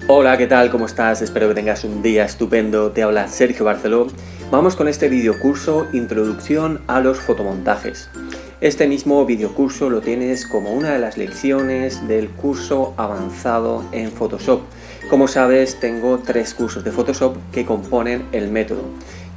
Hola, ¿qué tal? ¿Cómo estás? Espero que tengas un día estupendo. Te habla Sergio Barceló. Vamos con este videocurso Introducción a los fotomontajes. Este mismo videocurso lo tienes como una de las lecciones del curso avanzado en Photoshop. Como sabes, tengo 3 cursos de Photoshop que componen el método,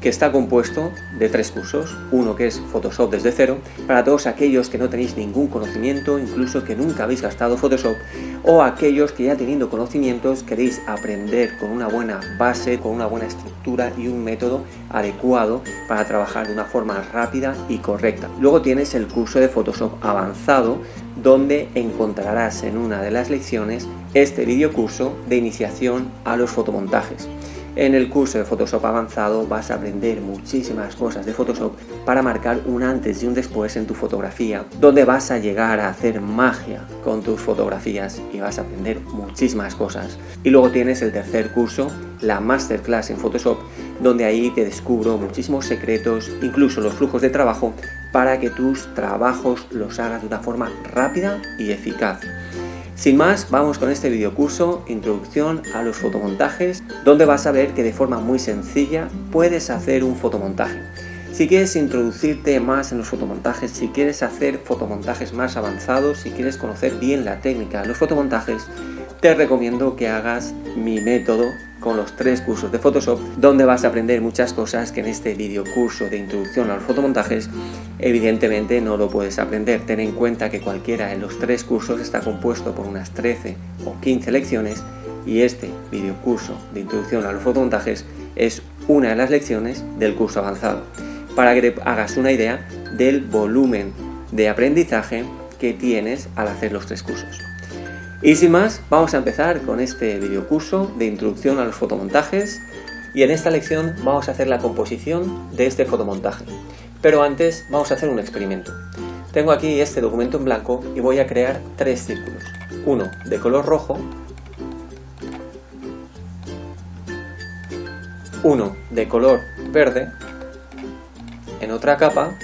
que está compuesto de 3 cursos. Uno que es Photoshop desde cero, para todos aquellos que no tenéis ningún conocimiento, incluso que nunca habéis gastado Photoshop, o aquellos que ya teniendo conocimientos queréis aprender con una buena base, con una buena estructura y un método adecuado para trabajar de una forma rápida y correcta. Luego tienes el curso de Photoshop avanzado, donde encontrarás en una de las lecciones este videocurso de iniciación a los fotomontajes. En el curso de Photoshop avanzado vas a aprender muchísimas cosas de Photoshop para marcar un antes y un después en tu fotografía, donde vas a llegar a hacer magia con tus fotografías y vas a aprender muchísimas cosas. Y luego tienes el tercer curso, la Masterclass en Photoshop, donde ahí te descubro muchísimos secretos, incluso los flujos de trabajo, para que tus trabajos los hagas de una forma rápida y eficaz. Sin más, vamos con este videocurso, Introducción a los fotomontajes, donde vas a ver que de forma muy sencilla puedes hacer un fotomontaje. Si quieres introducirte más en los fotomontajes, si quieres hacer fotomontajes más avanzados, si quieres conocer bien la técnica de los fotomontajes, te recomiendo que hagas mi método con los 3 cursos de Photoshop, donde vas a aprender muchas cosas que en este videocurso de introducción a los fotomontajes evidentemente no lo puedes aprender. Ten en cuenta que cualquiera de los 3 cursos está compuesto por unas 13 o 15 lecciones y este videocurso de introducción a los fotomontajes es una de las lecciones del curso avanzado, para que te hagas una idea del volumen de aprendizaje que tienes al hacer los 3 cursos. Y sin más, vamos a empezar con este videocurso de introducción a los fotomontajes y en esta lección vamos a hacer la composición de este fotomontaje. Pero antes vamos a hacer un experimento. Tengo aquí este documento en blanco y voy a crear 3 círculos. Uno de color rojo, uno de color verde en otra capa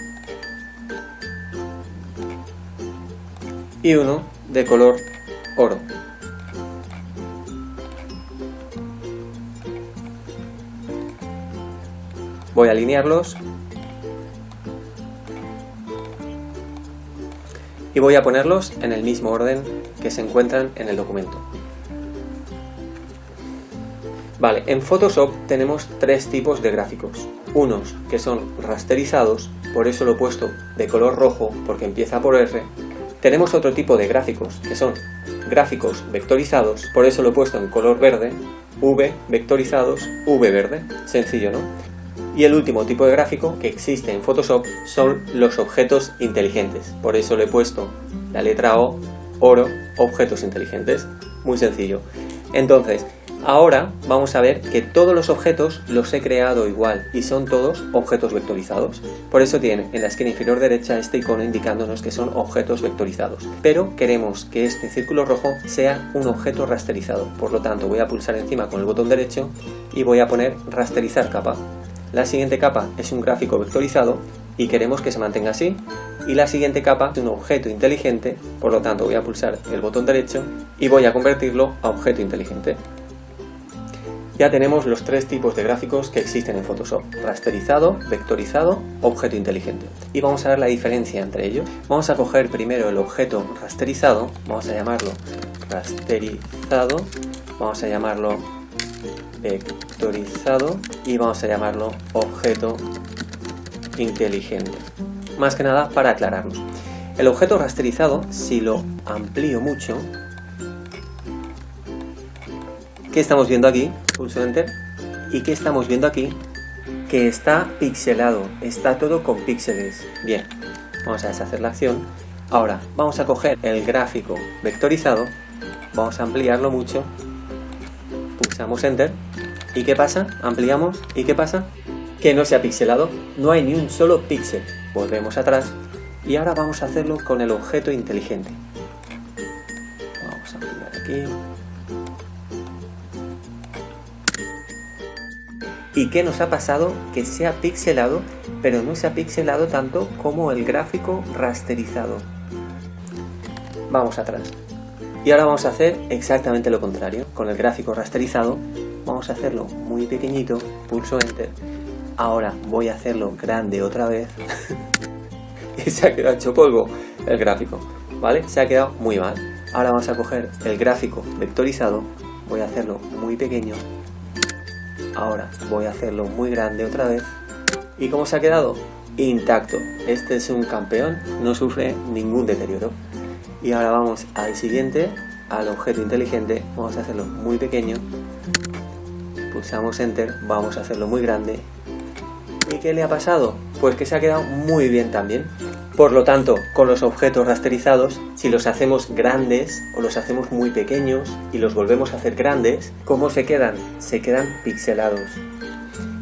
y uno de color oro. Voy a alinearlos y voy a ponerlos en el mismo orden que se encuentran en el documento. Vale, en Photoshop tenemos 3 tipos de gráficos. Unos que son rasterizados, por eso lo he puesto de color rojo porque empieza por R. Tenemos otro tipo de gráficos que son gráficos vectorizados, por eso lo he puesto en color verde, V vectorizados, V verde. Sencillo, ¿no? Y el último tipo de gráfico que existe en Photoshop son los objetos inteligentes, por eso le he puesto la letra O, oro, objetos inteligentes. Muy sencillo. Entonces, ahora vamos a ver que todos los objetos los he creado igual y son todos objetos vectorizados. Por eso tiene en la esquina inferior derecha este icono indicándonos que son objetos vectorizados. Pero queremos que este círculo rojo sea un objeto rasterizado. Por lo tanto, voy a pulsar encima con el botón derecho y voy a poner rasterizar capa. La siguiente capa es un gráfico vectorizado y queremos que se mantenga así. Y la siguiente capa es un objeto inteligente, por lo tanto voy a pulsar el botón derecho y voy a convertirlo a objeto inteligente. Ya tenemos los 3 tipos de gráficos que existen en Photoshop: rasterizado, vectorizado, objeto inteligente. Y vamos a ver la diferencia entre ellos. Vamos a coger primero el objeto rasterizado, vamos a llamarlo rasterizado, vamos a llamarlo vectorizado y vamos a llamarlo objeto inteligente. Más que nada para aclararnos. El objeto rasterizado, si lo amplío mucho, ¿qué estamos viendo aquí? Pulso Enter. ¿Y qué estamos viendo aquí? Que está pixelado, está todo con píxeles. Bien, vamos a deshacer la acción. Ahora vamos a coger el gráfico vectorizado, vamos a ampliarlo mucho, pulsamos Enter. ¿Y qué pasa? Ampliamos. ¿Y qué pasa? Que no se ha pixelado, no hay ni un solo píxel. Volvemos atrás y ahora vamos a hacerlo con el objeto inteligente. Vamos a ampliar aquí. ¿Y qué nos ha pasado? Que se ha pixelado, pero no se ha pixelado tanto como el gráfico rasterizado. Vamos atrás. Y ahora vamos a hacer exactamente lo contrario. Con el gráfico rasterizado vamos a hacerlo muy pequeñito, pulso Enter. Ahora voy a hacerlo grande otra vez y se ha quedado hecho polvo el gráfico, ¿vale? Se ha quedado muy mal. Ahora vamos a coger el gráfico vectorizado, voy a hacerlo muy pequeño. Ahora voy a hacerlo muy grande otra vez. ¿Y cómo se ha quedado? Intacto. Este es un campeón, no sufre ningún deterioro. Y ahora vamos al siguiente, al objeto inteligente, vamos a hacerlo muy pequeño. Pulsamos Enter, vamos a hacerlo muy grande. ¿Y qué le ha pasado? Pues que se ha quedado muy bien también. Por lo tanto, con los objetos rasterizados, si los hacemos grandes o los hacemos muy pequeños y los volvemos a hacer grandes, ¿cómo se quedan? Se quedan pixelados.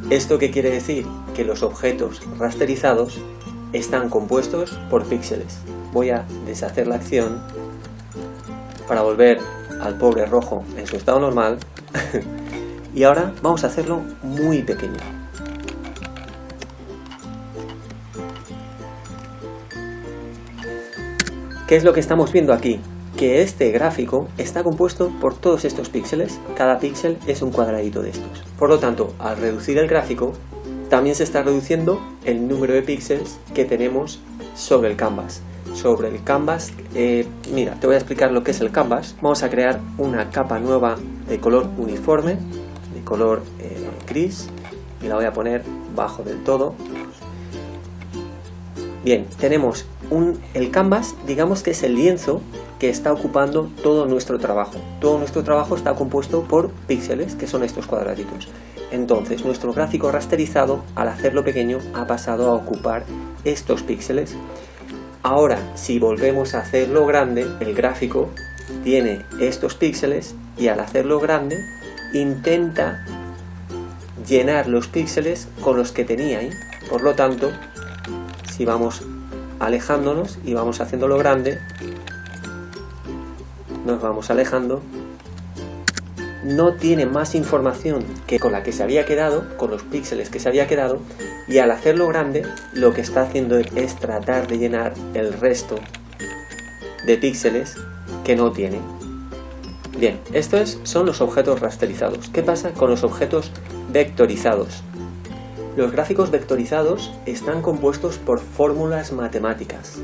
¿Esto qué quiere decir? Que los objetos rasterizados están compuestos por píxeles. Voy a deshacer la acción para volver al pobre rojo en su estado normal. Y ahora vamos a hacerlo muy pequeño. ¿Qué es lo que estamos viendo aquí? Que este gráfico está compuesto por todos estos píxeles. Cada píxel es un cuadradito de estos. Por lo tanto, al reducir el gráfico, también se está reduciendo el número de píxeles que tenemos sobre el canvas. Sobre el canvas, mira, te voy a explicar lo que es el canvas. Vamos a crear una capa nueva de color uniforme, de color gris, y la voy a poner bajo del todo. Bien, tenemos el canvas, digamos que es el lienzo que está ocupando todo nuestro trabajo. Todo nuestro trabajo está compuesto por píxeles, que son estos cuadraditos. Entonces, nuestro gráfico rasterizado, al hacerlo pequeño, ha pasado a ocupar estos píxeles. Ahora, si volvemos a hacerlo grande, el gráfico tiene estos píxeles y al hacerlo grande, intenta llenar los píxeles con los que tenía ahí. Por lo tanto, si vamos alejándonos y vamos haciéndolo grande, nos vamos alejando, no tiene más información que con la que se había quedado, con los píxeles que se había quedado, y al hacerlo grande lo que está haciendo es tratar de llenar el resto de píxeles que no tiene. Bien, estos son los objetos rasterizados. ¿Qué pasa con los objetos vectorizados? Los gráficos vectorizados están compuestos por fórmulas matemáticas.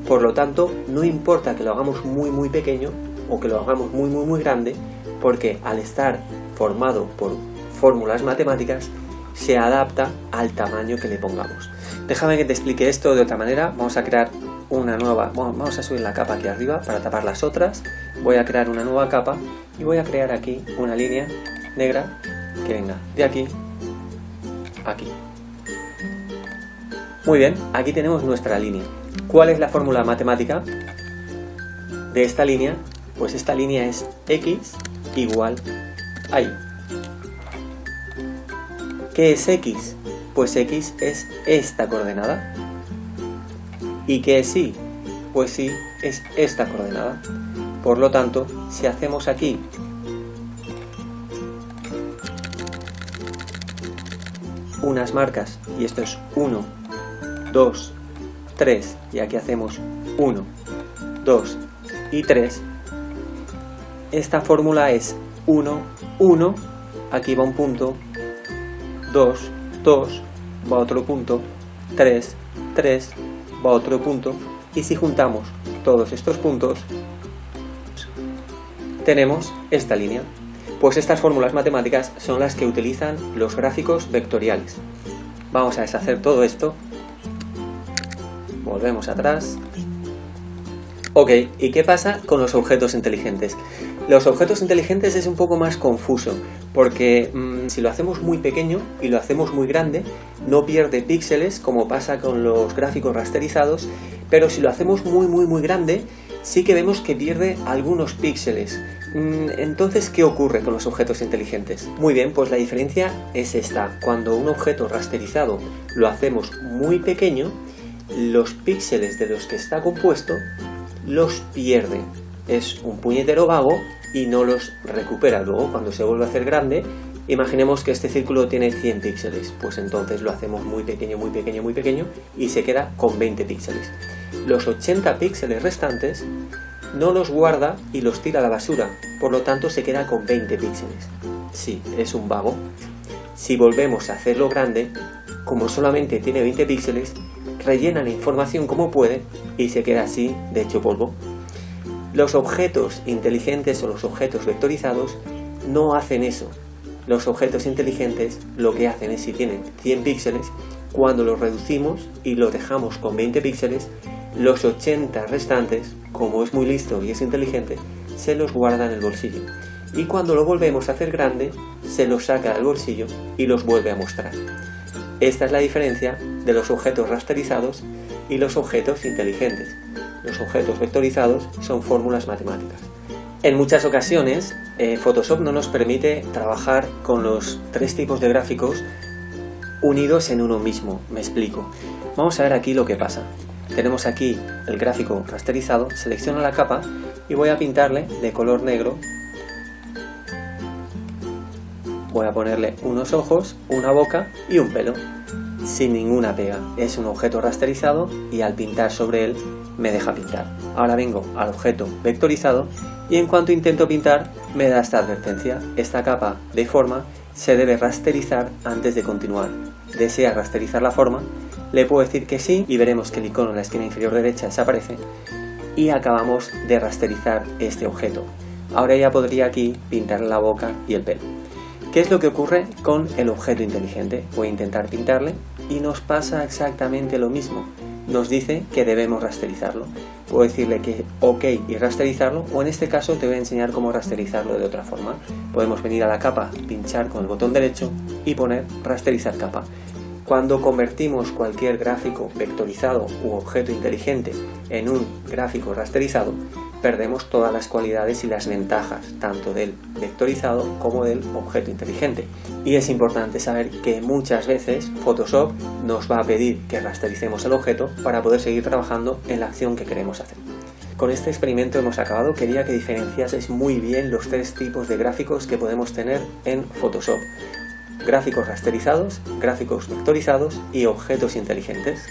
Por lo tanto, no importa que lo hagamos muy pequeño o que lo hagamos muy grande, porque al estar formado por fórmulas matemáticas, se adapta al tamaño que le pongamos. Déjame que te explique esto de otra manera. Vamos a crear una nueva, vamos a subir la capa aquí arriba para tapar las otras. Voy a crear una nueva capa y voy a crear aquí una línea negra que venga de aquí a aquí. Muy bien, aquí tenemos nuestra línea. ¿Cuál es la fórmula matemática de esta línea? Pues esta línea es x igual a y. ¿Qué es x? Pues x es esta coordenada. ¿Y qué es y? Pues y es esta coordenada. Por lo tanto, si hacemos aquí unas marcas, y esto es 1, 2, 3, y aquí hacemos 1, 2 y 3, esta fórmula es 1, 1, aquí va un punto, 2, 2, va otro punto, 3, 3, va otro punto, y si juntamos todos estos puntos, tenemos esta línea. Pues estas fórmulas matemáticas son las que utilizan los gráficos vectoriales. Vamos a deshacer todo esto. Volvemos atrás. Ok, ¿y qué pasa con los objetos inteligentes? Los objetos inteligentes es un poco más confuso, porque si lo hacemos muy pequeño y lo hacemos muy grande, no pierde píxeles como pasa con los gráficos rasterizados, pero si lo hacemos muy grande, sí que vemos que pierde algunos píxeles. Entonces, ¿qué ocurre con los objetos inteligentes? Muy bien, pues la diferencia es esta. Cuando un objeto rasterizado lo hacemos muy pequeño, los píxeles de los que está compuesto los pierde. Es un puñetero vago y no los recupera. Luego, cuando se vuelve a hacer grande, imaginemos que este círculo tiene 100 píxeles. Pues entonces lo hacemos muy pequeño y se queda con 20 píxeles. Los 80 píxeles restantes no los guarda y los tira a la basura, por lo tanto se queda con 20 píxeles. Sí, es un vago. Si volvemos a hacerlo grande, como solamente tiene 20 píxeles, rellena la información como puede y se queda así de hecho polvo. Los objetos inteligentes o los objetos vectorizados no hacen eso. Los objetos inteligentes lo que hacen es, si tienen 100 píxeles, cuando los reducimos y los dejamos con 20 píxeles, los 80 restantes, como es muy listo y es inteligente, se los guarda en el bolsillo. Y cuando lo volvemos a hacer grande, se los saca del bolsillo y los vuelve a mostrar. Esta es la diferencia de los objetos rasterizados y los objetos inteligentes. Los objetos vectorizados son fórmulas matemáticas. En muchas ocasiones, Photoshop no nos permite trabajar con los tres tipos de gráficos unidos en uno mismo. Me explico. Vamos a ver aquí lo que pasa. Tenemos aquí el gráfico rasterizado, selecciono la capa y voy a pintarle de color negro. Voy a ponerle unos ojos, una boca y un pelo, sin ninguna pega. Es un objeto rasterizado y al pintar sobre él me deja pintar. Ahora vengo al objeto vectorizado y en cuanto intento pintar me da esta advertencia. Esta capa de forma se debe rasterizar antes de continuar. ¿Desea rasterizar la forma? Le puedo decir que sí y veremos que el icono en la esquina inferior derecha desaparece y acabamos de rasterizar este objeto. Ahora ya podría aquí pintarle la boca y el pelo. ¿Qué es lo que ocurre con el objeto inteligente? Voy a intentar pintarle y nos pasa exactamente lo mismo. Nos dice que debemos rasterizarlo. Puedo decirle que OK y rasterizarlo, o en este caso te voy a enseñar cómo rasterizarlo de otra forma. Podemos venir a la capa, pinchar con el botón derecho y poner rasterizar capa. Cuando convertimos cualquier gráfico vectorizado u objeto inteligente en un gráfico rasterizado, perdemos todas las cualidades y las ventajas tanto del vectorizado como del objeto inteligente. Y es importante saber que muchas veces Photoshop nos va a pedir que rastericemos el objeto para poder seguir trabajando en la acción que queremos hacer. Con este experimento hemos acabado. Quería que diferenciases muy bien los tres tipos de gráficos que podemos tener en Photoshop: gráficos rasterizados, gráficos vectorizados y objetos inteligentes.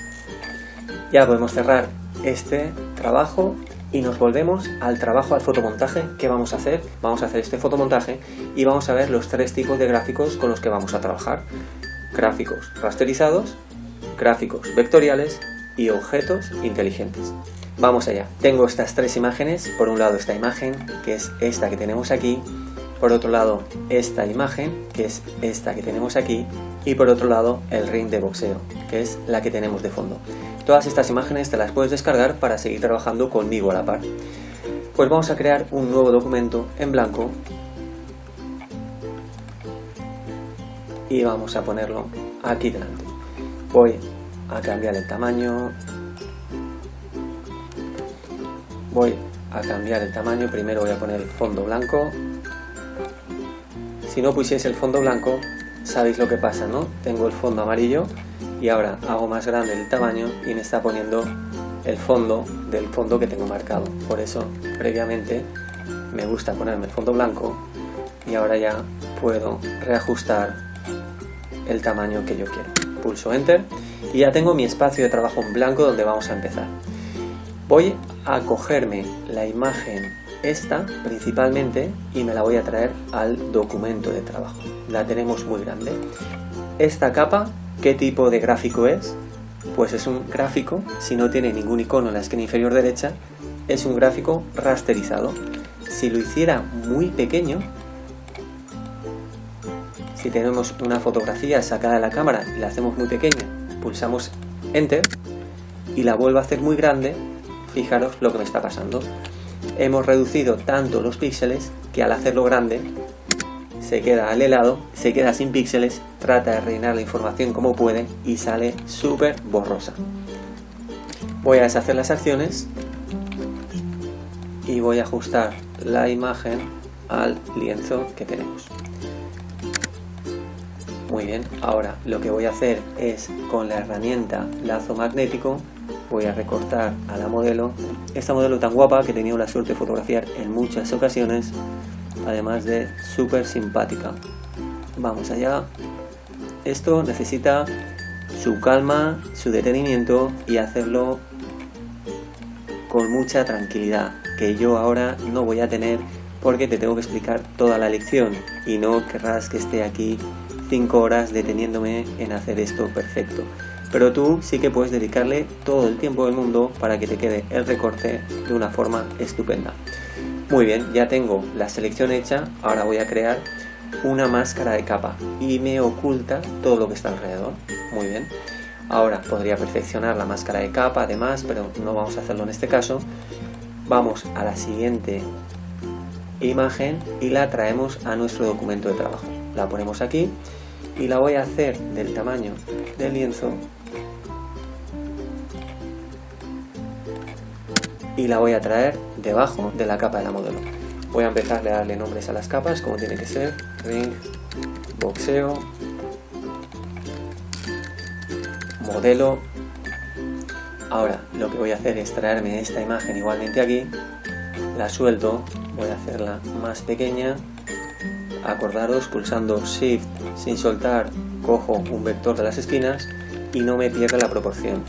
Ya podemos cerrar este trabajo y nos volvemos al trabajo, al fotomontaje. ¿Qué vamos a hacer? Vamos a hacer este fotomontaje y vamos a ver los tres tipos de gráficos con los que vamos a trabajar: gráficos rasterizados, gráficos vectoriales y objetos inteligentes. Vamos allá. Tengo estas tres imágenes. Por un lado esta imagen, que es esta que tenemos aquí. Por otro lado esta imagen, que es esta que tenemos aquí. Y por otro lado el ring de boxeo, que es la que tenemos de fondo. Todas estas imágenes te las puedes descargar para seguir trabajando conmigo a la par. Pues vamos a crear un nuevo documento en blanco y vamos a ponerlo aquí delante. Voy a cambiar el tamaño. Primero voy a poner el fondo blanco. Si no pusiese el fondo blanco, sabéis lo que pasa, ¿no? Tengo el fondo amarillo y ahora hago más grande el tamaño y me está poniendo el fondo del fondo que tengo marcado. Por eso previamente me gusta ponerme el fondo blanco y ahora ya puedo reajustar el tamaño que yo quiero. Pulso Enter y ya tengo mi espacio de trabajo en blanco donde vamos a empezar. Voy a cogerme la imagen esta principalmente y me la voy a traer al documento de trabajo. La tenemos muy grande. Esta capa, ¿qué tipo de gráfico es? Pues es un gráfico, si no tiene ningún icono en la esquina inferior derecha, es un gráfico rasterizado. Si lo hiciera muy pequeño, si tenemos una fotografía sacada de la cámara y la hacemos muy pequeña, pulsamos Enter y la vuelvo a hacer muy grande, fijaros lo que me está pasando. Hemos reducido tanto los píxeles que al hacerlo grande se queda al helado, se queda sin píxeles, trata de rellenar la información como puede y sale súper borrosa. Voy a deshacer las acciones y voy a ajustar la imagen al lienzo que tenemos. Muy bien, ahora lo que voy a hacer es, con la herramienta lazo magnético, voy a recortar a la modelo, esta modelo tan guapa que he tenido la suerte de fotografiar en muchas ocasiones, además de súper simpática. Vamos allá. Esto necesita su calma, su detenimiento y hacerlo con mucha tranquilidad. que yo ahora no voy a tener porque te tengo que explicar toda la lección y no querrás que esté aquí 5 horas deteniéndome en hacer esto perfecto. Pero tú sí que puedes dedicarle todo el tiempo del mundo para que te quede el recorte de una forma estupenda. Muy bien, ya tengo la selección hecha, ahora voy a crear una máscara de capa y me oculta todo lo que está alrededor. Muy bien, ahora podría perfeccionar la máscara de capa además, pero no vamos a hacerlo en este caso. Vamos a la siguiente imagen y la traemos a nuestro documento de trabajo. La ponemos aquí y la voy a hacer del tamaño del lienzo y la voy a traer debajo de la capa de la modelo. Voy a empezar a darle nombres a las capas como tiene que ser: ring, boxeo, modelo. Ahora lo que voy a hacer es traerme esta imagen igualmente aquí, la suelto, voy a hacerla más pequeña. Acordaros, pulsando Shift sin soltar cojo un vector de las esquinas y no me pierda la proporción.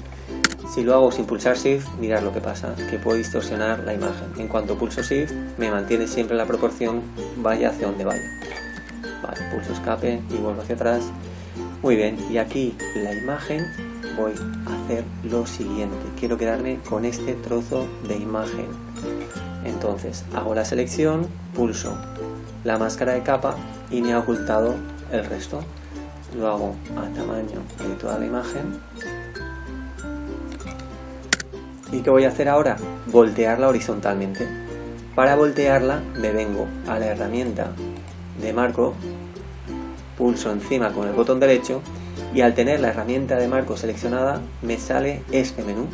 Si lo hago sin pulsar Shift, mirad lo que pasa, que puedo distorsionar la imagen. En cuanto pulso Shift, me mantiene siempre la proporción, vaya hacia donde vaya. Vale, pulso escape y vuelvo hacia atrás. Muy bien, y aquí la imagen voy a hacer lo siguiente. Quiero quedarme con este trozo de imagen. Entonces, hago la selección, pulso la máscara de capa y me ha ocultado el resto. Lo hago a tamaño de toda la imagen. ¿Y qué voy a hacer ahora? Voltearla horizontalmente. Para voltearla me vengo a la herramienta de marco, pulso encima con el botón derecho y al tener la herramienta de marco seleccionada me sale este menú.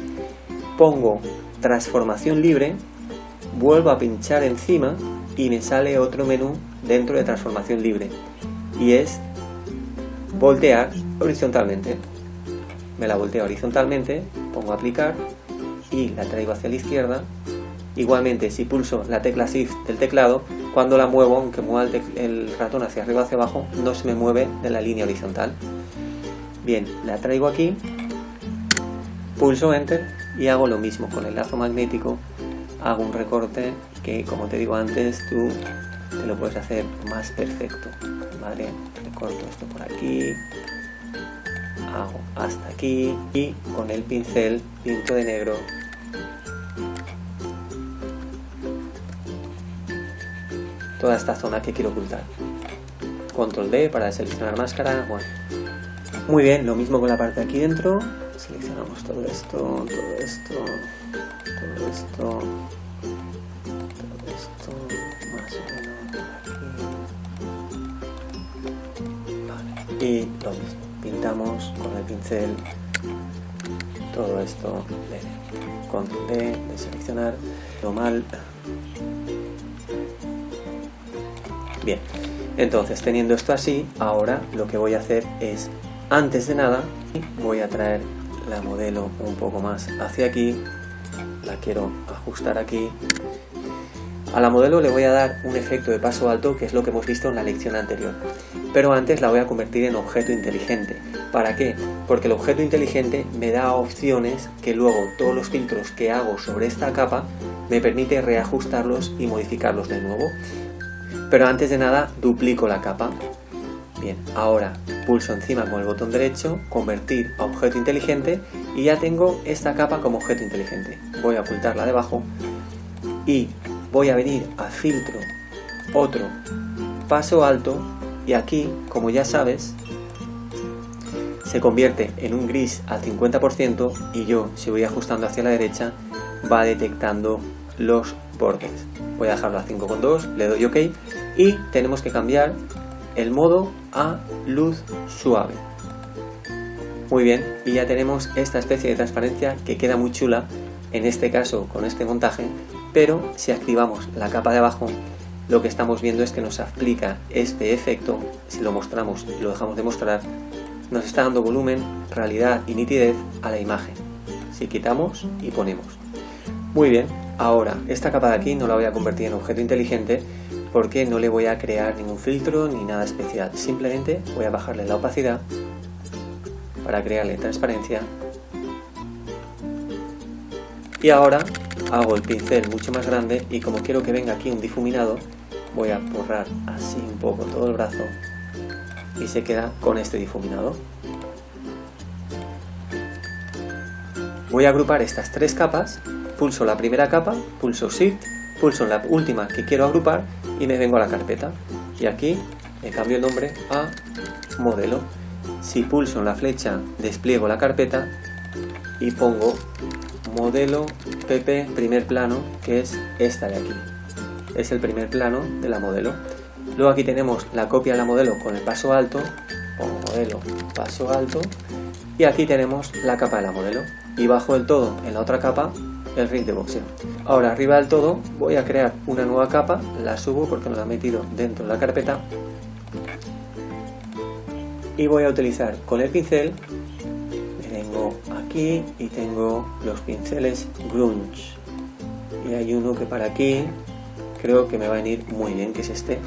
Pongo transformación libre, vuelvo a pinchar encima y me sale otro menú dentro de transformación libre y es voltear horizontalmente. Me la volteo horizontalmente, pongo aplicar y la traigo hacia la izquierda. Igualmente, si pulso la tecla Shift del teclado, cuando la muevo, aunque mueva el ratón hacia arriba o hacia abajo, no se me mueve de la línea horizontal. Bien, la traigo aquí, pulso Enter y hago lo mismo con el lazo magnético. Hago un recorte que, como te digo antes, tú te lo puedes hacer más perfecto. Vale, recorto esto por aquí, hago hasta aquí y con el pincel pinto de negro toda esta zona que quiero ocultar. Control D para seleccionar máscara. Bueno, muy bien, lo mismo con la parte de aquí dentro. Seleccionamos todo esto, todo esto, todo esto, todo esto, más o menos aquí. Vale. Y lo mismo, pintamos con el pincel todo esto de Control D, de seleccionar, lo mal. Bien, entonces teniendo esto así, ahora lo que voy a hacer es, antes de nada, voy a traer la modelo un poco más hacia aquí, la quiero ajustar aquí. A la modelo le voy a dar un efecto de paso alto, que es lo que hemos visto en la lección anterior, pero antes la voy a convertir en objeto inteligente. ¿Para qué? Porque el objeto inteligente me da opciones que luego todos los filtros que hago sobre esta capa me permite reajustarlos y modificarlos de nuevo. Pero antes de nada duplico la capa. Bien, ahora pulso encima con el botón derecho, convertir a objeto inteligente y ya tengo esta capa como objeto inteligente. Voy a ocultarla debajo y voy a venir a filtro, otro, paso alto y aquí, como ya sabes, se convierte en un gris al 50% y yo, si voy ajustando hacia la derecha, va detectando los bordes. Voy a dejarlo a 5,2, le doy OK y tenemos que cambiar el modo a luz suave. Muy bien, y ya tenemos esta especie de transparencia que queda muy chula, en este caso con este montaje, pero si activamos la capa de abajo, lo que estamos viendo es que nos aplica este efecto. Si lo mostramos y lo dejamos de mostrar, nos está dando volumen, realidad y nitidez a la imagen. Si quitamos y ponemos. Muy bien, ahora esta capa de aquí no la voy a convertir en objeto inteligente porque no le voy a crear ningún filtro ni nada especial. Simplemente voy a bajarle la opacidad para crearle transparencia. Y ahora hago el pincel mucho más grande y como quiero que venga aquí un difuminado, voy a borrar así un poco todo el brazo y se queda con este difuminado. Voy a agrupar estas tres capas, pulso la primera capa, pulso Shift, pulso la última que quiero agrupar y me vengo a la carpeta. Y aquí le cambio el nombre a modelo. Si pulso en la flecha, despliego la carpeta y pongo modelo PP primer plano, que es esta de aquí. Es el primer plano de la modelo. Luego aquí tenemos la copia de la modelo con el paso alto, pongo modelo, paso alto, y aquí tenemos la capa de la modelo. Y bajo del todo en la otra capa el ring de boxeo. Ahora arriba del todo voy a crear una nueva capa, la subo porque me la he metido dentro de la carpeta y voy a utilizar con el pincel, me vengo aquí y tengo los pinceles grunge y hay uno que para aquí creo que me va a venir muy bien, que es este.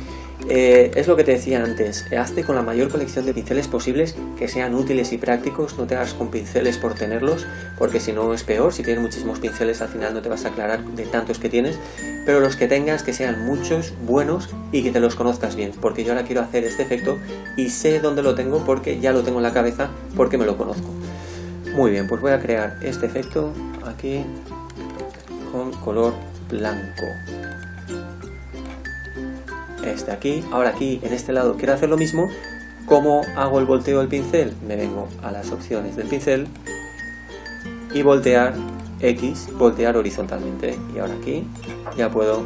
Es lo que te decía antes, hazte con la mayor colección de pinceles posibles que sean útiles y prácticos, no te hagas con pinceles por tenerlos, porque si no es peor, si tienes muchísimos pinceles al final no te vas a aclarar de tantos que tienes, pero los que tengas que sean muchos, buenos y que te los conozcas bien, porque yo ahora quiero hacer este efecto y sé dónde lo tengo porque ya lo tengo en la cabeza porque me lo conozco. Muy bien, pues voy a crear este efecto aquí con color blanco. Este aquí, ahora aquí en este lado quiero hacer lo mismo. ¿Cómo hago el volteo del pincel? Me vengo a las opciones del pincel y voltear X, voltear horizontalmente, y ahora aquí ya puedo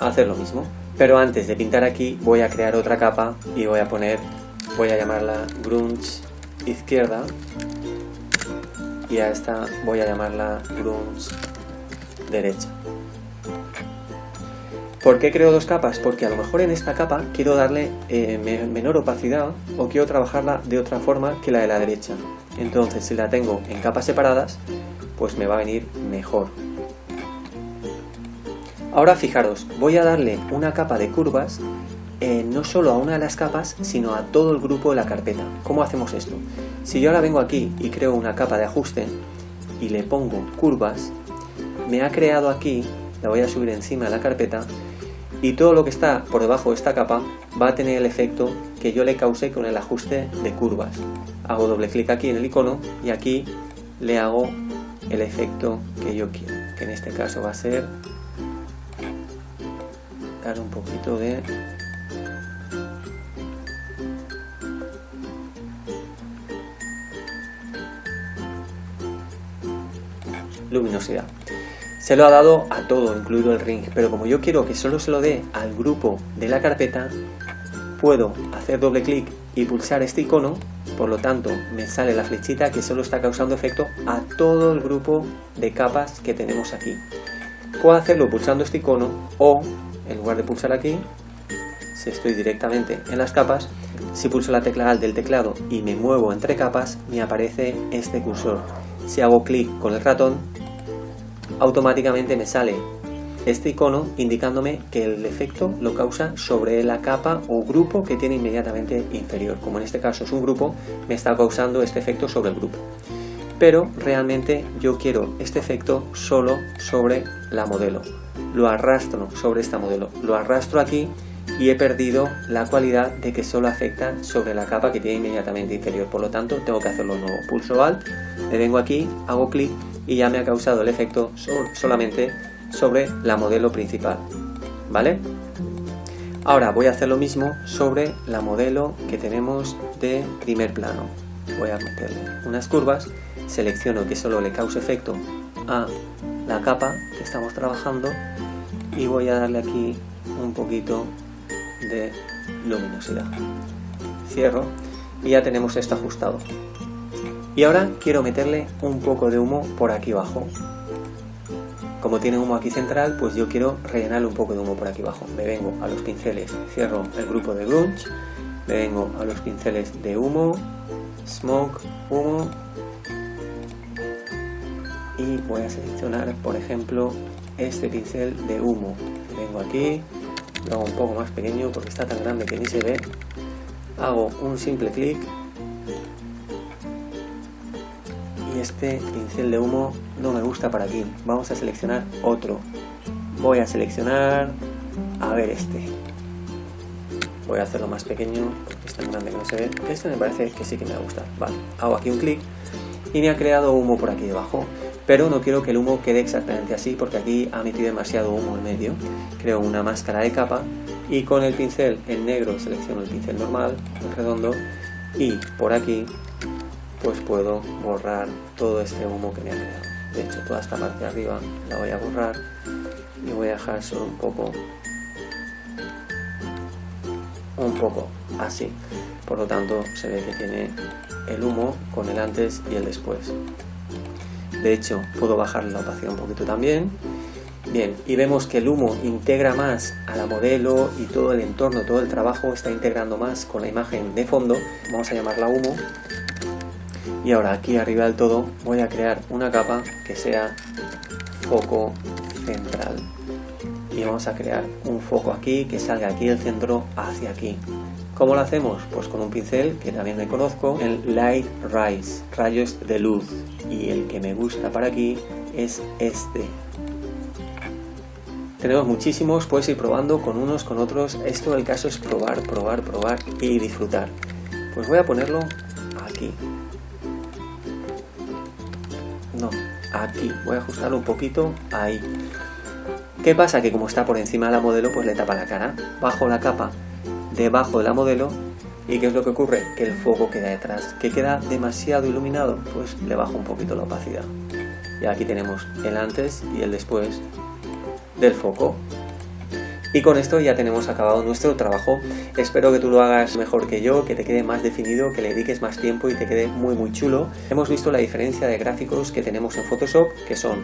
hacer lo mismo, pero antes de pintar aquí voy a crear otra capa y voy a llamarla grunge izquierda y a esta voy a llamarla grunge derecha. ¿Por qué creo dos capas? Porque a lo mejor en esta capa quiero darle menor opacidad o quiero trabajarla de otra forma que la de la derecha. Entonces si la tengo en capas separadas, pues me va a venir mejor. Ahora fijaros, voy a darle una capa de curvas, no solo a una de las capas, sino a todo el grupo de la carpeta. ¿Cómo hacemos esto? Si yo ahora vengo aquí y creo una capa de ajuste y le pongo curvas, me ha creado aquí, la voy a subir encima de la carpeta, y todo lo que está por debajo de esta capa va a tener el efecto que yo le causé con el ajuste de curvas. Hago doble clic aquí en el icono y aquí le hago el efecto que yo quiero, que en este caso va a ser dar un poquito de luminosidad. Se lo ha dado a todo, incluido el ring, pero como yo quiero que solo se lo dé al grupo de la carpeta, puedo hacer doble clic y pulsar este icono, por lo tanto me sale la flechita que solo está causando efecto a todo el grupo de capas que tenemos aquí. Puedo hacerlo pulsando este icono o, en lugar de pulsar aquí, si estoy directamente en las capas, si pulso la tecla Alt del teclado y me muevo entre capas, me aparece este cursor. Si hago clic con el ratón, automáticamente me sale este icono indicándome que el efecto lo causa sobre la capa o grupo que tiene inmediatamente inferior. Como en este caso es un grupo, me está causando este efecto sobre el grupo. Pero realmente yo quiero este efecto solo sobre la modelo. Lo arrastro sobre esta modelo, lo arrastro aquí y he perdido la cualidad de que solo afecta sobre la capa que tiene inmediatamente inferior. Por lo tanto tengo que hacerlo de nuevo. Pulso Alt, me vengo aquí, hago clic y ya me ha causado el efecto solamente sobre la modelo principal, ¿vale? Ahora voy a hacer lo mismo sobre la modelo que tenemos de primer plano. Voy a meterle unas curvas, selecciono que solo le cause efecto a la capa que estamos trabajando y voy a darle aquí un poquito de luminosidad. Cierro y ya tenemos esto ajustado. Y ahora quiero meterle un poco de humo por aquí abajo. Como tiene humo aquí central, pues yo quiero rellenarle un poco de humo por aquí abajo. Me vengo a los pinceles, cierro el grupo de grunge, me vengo a los pinceles de humo, smoke, humo, y voy a seleccionar, por ejemplo, este pincel de humo. Vengo aquí, lo hago un poco más pequeño porque está tan grande que ni se ve. Hago un simple clic y y este pincel de humo no me gusta para aquí. Vamos a seleccionar otro. Voy a seleccionar, a ver este. Voy a hacerlo más pequeño porque es tan grande que no se ve. Este me parece que sí que me va a gustar. Vale, hago aquí un clic y me ha creado humo por aquí debajo. Pero no quiero que el humo quede exactamente así porque aquí ha metido demasiado humo en medio. Creo una máscara de capa y con el pincel en negro selecciono el pincel normal, el redondo, y por aquí pues puedo borrar todo este humo que me ha creado. De hecho, toda esta parte de arriba la voy a borrar y voy a dejar solo un poco así. Por lo tanto, se ve que tiene el humo con el antes y el después. De hecho, puedo bajar la opacidad un poquito también. Bien, y vemos que el humo integra más a la modelo y todo el entorno, todo el trabajo está integrando más con la imagen de fondo. Vamos a llamarla humo. Y ahora aquí arriba del todo voy a crear una capa que sea foco central. Y vamos a crear un foco aquí que salga aquí del centro hacia aquí. ¿Cómo lo hacemos? Pues con un pincel que también me conozco, el Light Rays, rayos de luz. Y el que me gusta para aquí es este. Tenemos muchísimos, puedes ir probando con unos, con otros. Esto el caso es probar, probar, probar y disfrutar. Pues voy a ponerlo aquí. No, aquí. Voy a ajustarlo un poquito ahí. ¿Qué pasa? Que como está por encima de la modelo, pues le tapa la cara. Bajo la capa debajo de la modelo. ¿Y qué es lo que ocurre? Que el foco queda detrás. ¿Que queda demasiado iluminado? Pues le bajo un poquito la opacidad. Y aquí tenemos el antes y el después del foco. Y con esto ya tenemos acabado nuestro trabajo. Espero que tú lo hagas mejor que yo, que te quede más definido, que le dediques más tiempo y te quede muy muy chulo. Hemos visto la diferencia de gráficos que tenemos en Photoshop, que son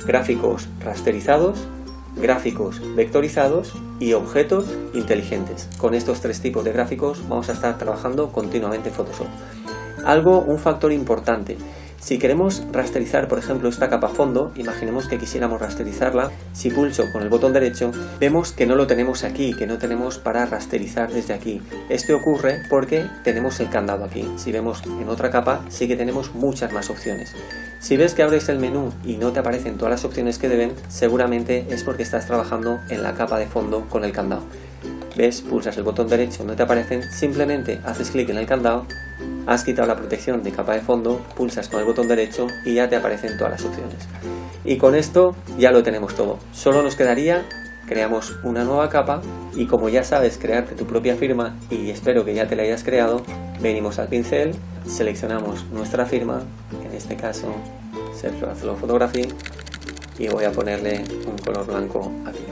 gráficos rasterizados, gráficos vectorizados y objetos inteligentes. Con estos tres tipos de gráficos vamos a estar trabajando continuamente en Photoshop. Un factor importante. Si queremos rasterizar, por ejemplo, esta capa fondo, imaginemos que quisiéramos rasterizarla, si pulso con el botón derecho, vemos que no lo tenemos aquí, que no tenemos para rasterizar desde aquí. Esto ocurre porque tenemos el candado aquí. Si vemos en otra capa, sí que tenemos muchas más opciones. Si ves que abres el menú y no te aparecen todas las opciones que deben, seguramente es porque estás trabajando en la capa de fondo con el candado. ¿Ves? Pulsas el botón derecho, no te aparecen, simplemente haces clic en el candado, has quitado la protección de capa de fondo, pulsas con el botón derecho y ya te aparecen todas las opciones. Y con esto ya lo tenemos todo. Solo nos quedaría, creamos una nueva capa y como ya sabes crearte tu propia firma y espero que ya te la hayas creado, venimos al pincel, seleccionamos nuestra firma, en este caso Sergio Barceló Photography, y voy a ponerle un color blanco aquí.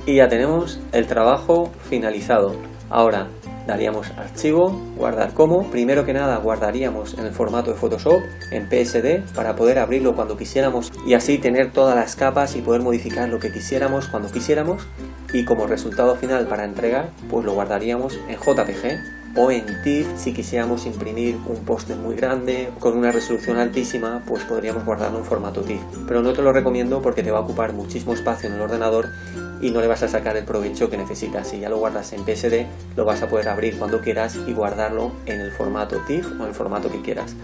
Y ya tenemos el trabajo finalizado. Ahora daríamos archivo, guardar como. Primero que nada guardaríamos en el formato de Photoshop, en PSD, para poder abrirlo cuando quisiéramos y así tener todas las capas y poder modificar lo que quisiéramos cuando quisiéramos. Y como resultado final para entregar, pues lo guardaríamos en JPG o en TIFF. Si quisiéramos imprimir un póster muy grande con una resolución altísima, pues podríamos guardarlo en formato TIFF. Pero no te lo recomiendo porque te va a ocupar muchísimo espacio en el ordenador y no le vas a sacar el provecho que necesitas. Si ya lo guardas en PSD, lo vas a poder abrir cuando quieras y guardarlo en el formato TIFF o en el formato que quieras.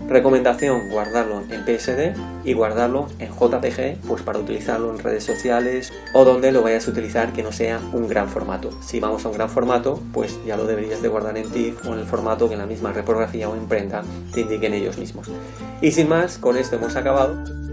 Recomendación: guardarlo en PSD y guardarlo en JPG, pues para utilizarlo en redes sociales o donde lo vayas a utilizar que no sea un gran formato. Si vamos a un gran formato, pues ya lo deberías de guardar en TIFF o en el formato que en la misma reprografía o imprenta te indiquen ellos mismos. Y sin más, con esto hemos acabado.